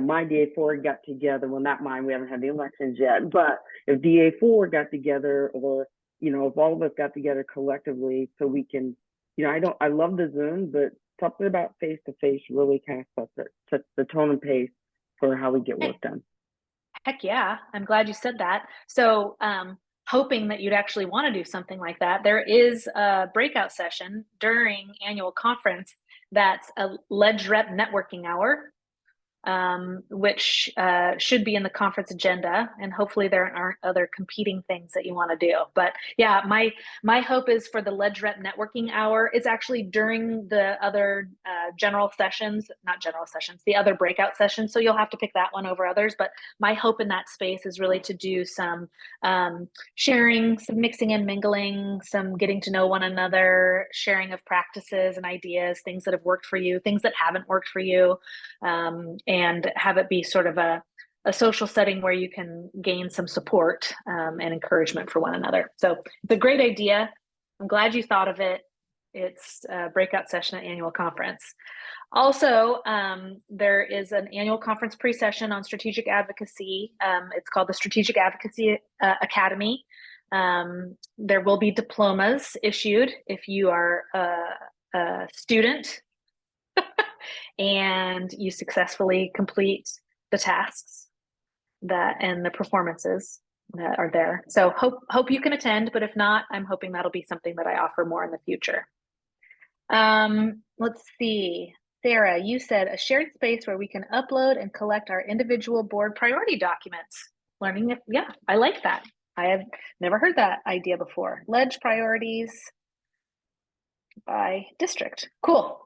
my DA4 got together. Well, not mine. We haven't had the elections yet. But if DA4 got together, or if all of us got together collectively, so we can, I love the Zoom, but something about face-to-face really kind of sets the tone and pace for how we get work done. Heck yeah, I'm glad you said that. So hoping that you'd actually want to do something like that, there is a breakout session during annual conference that's a ledge rep networking hour, which should be in the conference agenda, and hopefully there aren't other competing things that you want to do. But yeah, my hope is for the ledge rep networking hour. It's actually during the other the other breakout sessions. So you'll have to pick that one over others. But my hope in that space is really to do some sharing, some mixing and mingling, some getting to know one another, sharing of practices and ideas, things that have worked for you, things that haven't worked for you, and have it be sort of a social setting where you can gain some support and encouragement for one another. So it's a great idea. I'm glad you thought of it. It's a breakout session at annual conference. Also, there is an annual conference pre-session on strategic advocacy. It's called the Strategic Advocacy Academy. There will be diplomas issued if you are a student and you successfully complete the tasks and the performances that are there. So hope you can attend, but if not, I'm hoping that'll be something that I offer more in the future. Let's see. Sarah, you said a shared space where we can upload and collect our individual board priority documents. Yeah, I like that. I have never heard that idea before. Ledge priorities by district. Cool.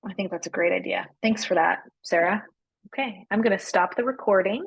I think that's a great idea. Thanks for that, Sarah. Okay, I'm going to stop the recording.